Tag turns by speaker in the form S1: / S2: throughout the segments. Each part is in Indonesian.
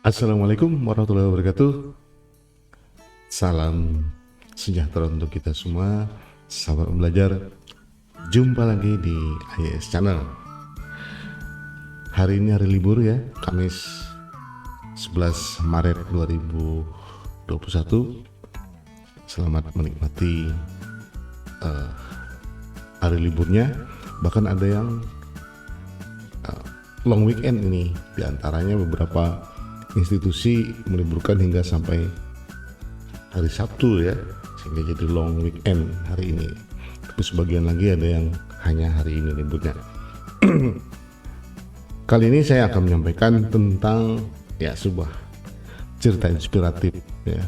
S1: Assalamualaikum warahmatullahi wabarakatuh. Salam sejahtera untuk kita semua, sahabat belajar. Jumpa lagi di IAS Channel. Hari ini hari libur ya, Kamis 11 Maret 2021. Selamat menikmati hari liburnya. Bahkan ada yang long weekend ini, diantaranya beberapa institusi meliburkan hingga sampai hari Sabtu ya, sehingga jadi long weekend hari ini. Tapi sebagian lagi ada yang hanya hari ini liburnya. Kali ini saya akan menyampaikan tentang sebuah cerita inspiratif ya.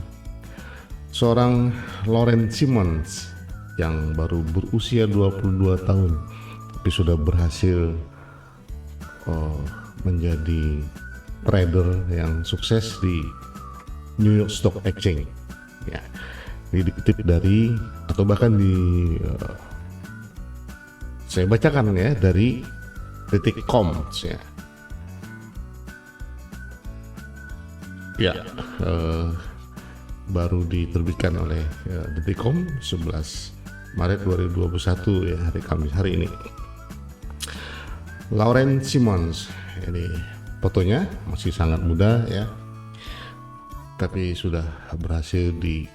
S1: Seorang Laurence Simmons yang baru berusia 22 tahun tapi sudah berhasil menjadi trader yang sukses di New York Stock Exchange ya. Ini dikutip dari atau bahkan saya bacakan ya dari detik.com ya. Baru diterbitkan oleh detik.com 11 Maret 2021 ya, hari Kamis hari ini. Laurence Simmons, ini fotonya masih sangat muda ya, tapi sudah berhasil di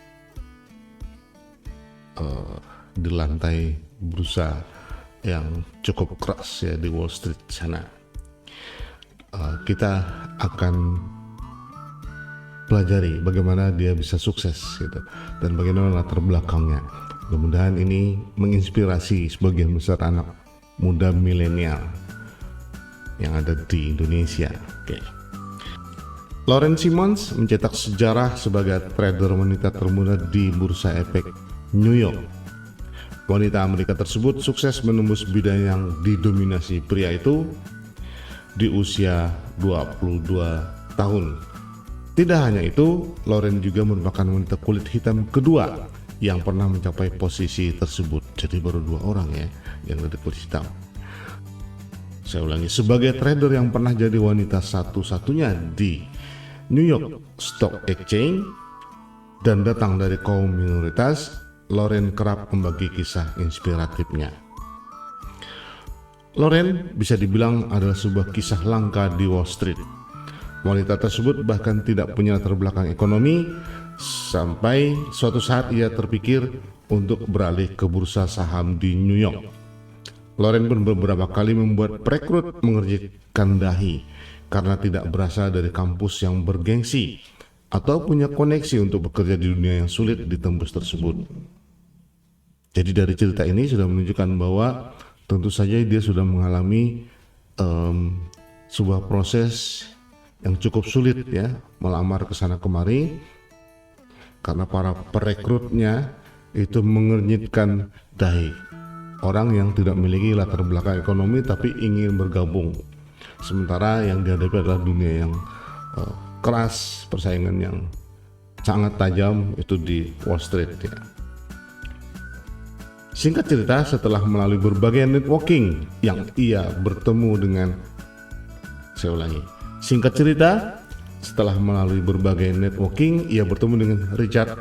S1: lantai bursa yang cukup keras ya di Wall Street sana. Kita akan pelajari bagaimana dia bisa sukses gitu, dan bagaimana latar belakangnya. Mudah-mudahan ini menginspirasi sebagian besar anak muda milenial yang ada di Indonesia. Laurence Simmons mencetak sejarah sebagai trader wanita termuda di Bursa Efek New York. Wanita Amerika tersebut sukses menembus bidang yang didominasi pria itu di usia 22 tahun. Tidak hanya itu, Laurence juga merupakan wanita kulit hitam kedua yang pernah mencapai posisi tersebut. Jadi baru 2 orang ya yang ada kulit hitam. Saya ulangi, sebagai trader yang pernah jadi wanita satu-satunya di New York Stock Exchange dan datang dari kaum minoritas, Laurence kerap membagi kisah inspiratifnya. Laurence bisa dibilang adalah sebuah kisah langka di Wall Street. Wanita tersebut bahkan tidak punya latar belakang ekonomi sampai suatu saat ia terpikir untuk beralih ke bursa saham di New York. Laurence pun beberapa kali membuat perekrut mengerjitkan dahi karena tidak berasal dari kampus yang bergengsi atau punya koneksi untuk bekerja di dunia yang sulit ditembus tersebut. Jadi dari cerita ini sudah menunjukkan bahwa tentu saja dia sudah mengalami sebuah proses yang cukup sulit ya, melamar ke sana kemari karena para perekrutnya itu mengernyitkan dahi. Orang yang tidak memiliki latar belakang ekonomi tapi ingin bergabung, sementara yang dihadapi adalah dunia yang keras, persaingan yang sangat tajam itu di Wall Street ya. Singkat cerita, setelah melalui berbagai networking yang ia bertemu dengan singkat cerita setelah melalui berbagai networking ia bertemu dengan Richard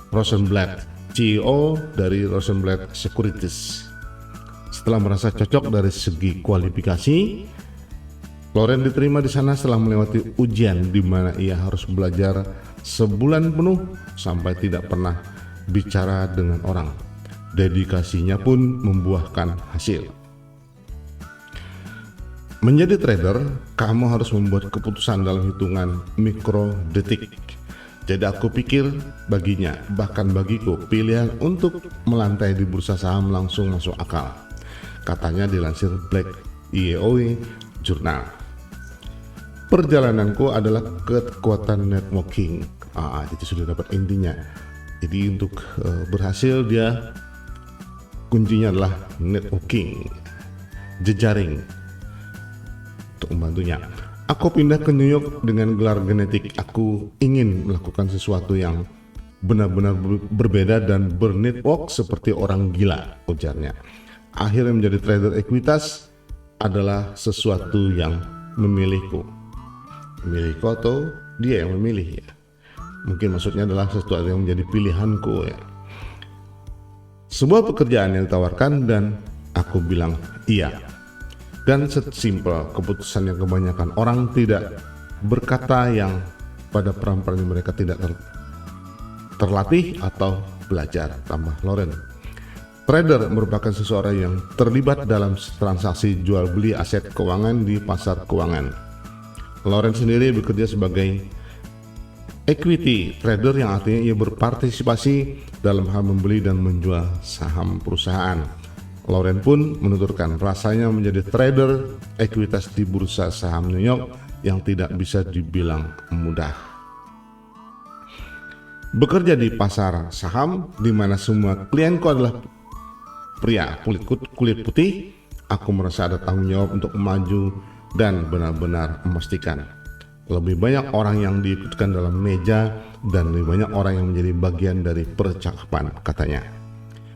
S1: Rosenblatt, CEO dari Rosenblatt Securities. Setelah merasa cocok dari segi kualifikasi, Laurence diterima di sana setelah melewati ujian di mana ia harus belajar sebulan penuh sampai tidak pernah bicara dengan orang. Dedikasinya pun membuahkan hasil. Menjadi trader, kamu harus membuat keputusan dalam hitungan mikro detik. Jadi aku pikir baginya, bahkan bagiku, pilihan untuk melantai di bursa saham langsung masuk akal. Katanya dilansir Black EOE Journal. Perjalananku adalah kekuatan networking. Itu sudah dapat intinya. Jadi untuk berhasil dia kuncinya adalah networking, jejaring untuk membantunya. Aku pindah ke New York dengan gelar genetik. Aku ingin melakukan sesuatu yang benar-benar berbeda dan bernetwork seperti orang gila, ujarnya. Akhirnya menjadi trader ekuitas adalah sesuatu yang memilihku atau dia yang memilih ya. Mungkin maksudnya adalah sesuatu yang menjadi pilihanku ya. Sebuah pekerjaan yang ditawarkan dan aku bilang iya. Dan sesimpel keputusan yang kebanyakan orang tidak berkata yang pada peran-peran mereka tidak terlatih atau belajar, tambah Loren. Trader merupakan seseorang yang terlibat dalam transaksi jual beli aset keuangan di pasar keuangan. Loren sendiri bekerja sebagai equity trader yang artinya ia berpartisipasi dalam hal membeli dan menjual saham perusahaan. Loren pun menuturkan rasanya menjadi trader ekuitas di bursa saham New York yang tidak bisa dibilang mudah. Bekerja di pasar saham di mana semua klienku adalah pria kulit putih, aku merasa ada tanggung jawab untuk maju dan benar-benar memastikan lebih banyak orang yang diikutkan dalam meja dan lebih banyak orang yang menjadi bagian dari percakapan, katanya.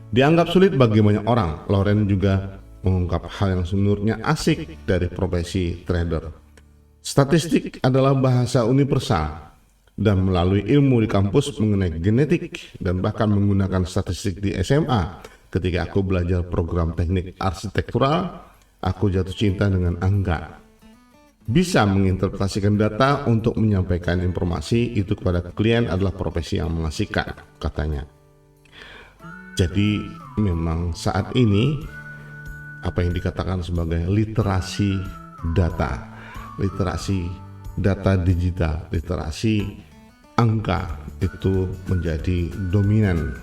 S1: Dianggap sulit bagi banyak orang, Loren juga mengungkap hal yang menurutnya asik dari profesi trader. Statistik adalah bahasa universal dan melalui ilmu di kampus mengenai genetik dan bahkan menggunakan statistik di SMA. Ketika aku belajar program teknik arsitektural, aku jatuh cinta dengan angka. Bisa menginterpretasikan data untuk menyampaikan informasi itu kepada klien adalah profesi yang mengasihkan, katanya. Jadi memang saat ini apa yang dikatakan sebagai literasi data digital, literasi angka itu menjadi dominan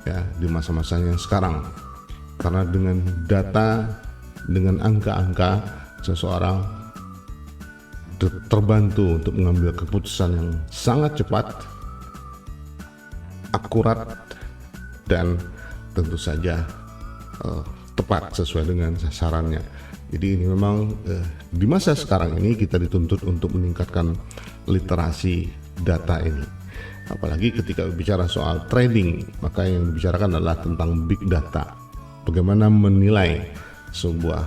S1: ya di masa-masa yang sekarang. Karena dengan data, dengan angka-angka, seseorang terbantu untuk mengambil keputusan yang sangat cepat, akurat, dan tentu saja tepat sesuai dengan sasarannya. Jadi ini memang di masa sekarang ini kita dituntut untuk meningkatkan literasi data ini. Apalagi ketika bicara soal trading, maka yang dibicarakan adalah tentang big data. Bagaimana menilai sebuah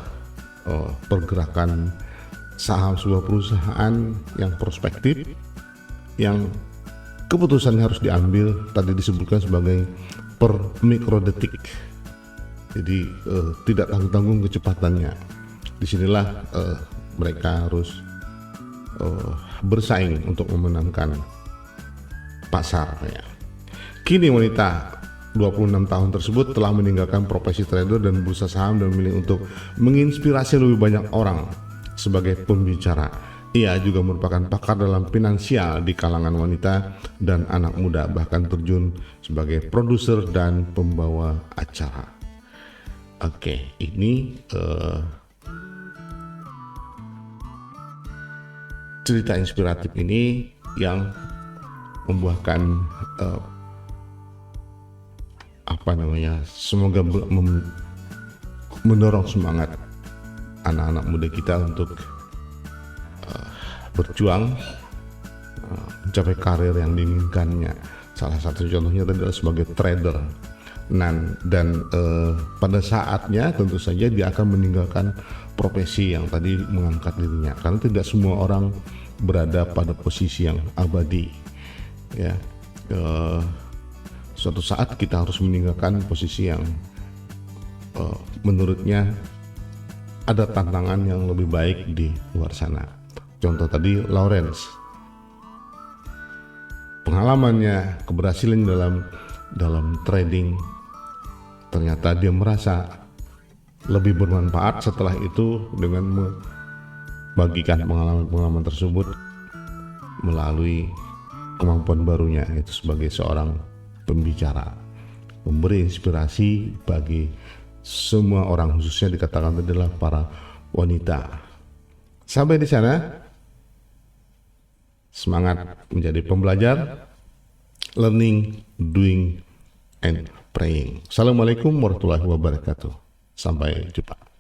S1: pergerakan saham sebuah perusahaan yang prospektif, yang keputusan harus diambil tadi disebutkan sebagai per mikrodetik. Jadi tidak tanggung-tanggung kecepatannya. Disinilah mereka harus bersaing untuk memenangkan pasar ya. Kini wanita 26 tahun tersebut telah meninggalkan profesi trader dan bursa saham dan memilih untuk menginspirasi lebih banyak orang sebagai pembicara. Ia juga merupakan pakar dalam finansial di kalangan wanita dan anak muda, bahkan terjun sebagai produser dan pembawa acara. Oke, ini cerita inspiratif ini yang membuahkan semoga mendorong semangat anak-anak muda kita untuk berjuang mencapai karir yang diinginkannya. Salah satu contohnya adalah sebagai trader. Dan pada saatnya tentu saja dia akan meninggalkan profesi yang tadi mengangkat dirinya, karena tidak semua orang berada pada posisi yang abadi ya. Suatu saat kita harus meninggalkan posisi yang menurutnya ada tantangan yang lebih baik di luar sana. Contoh tadi Lawrence, pengalamannya, keberhasilan dalam trading, ternyata dia merasa lebih bermanfaat setelah itu dengan membagikan pengalaman-pengalaman tersebut melalui kemampuan barunya, yaitu sebagai seorang pembicara, memberi inspirasi bagi semua orang, khususnya dikatakan adalah para wanita. Sampai di sana, semangat menjadi pembelajar, learning, doing, and praying. Assalamualaikum warahmatullahi wabarakatuh. Sampai jumpa.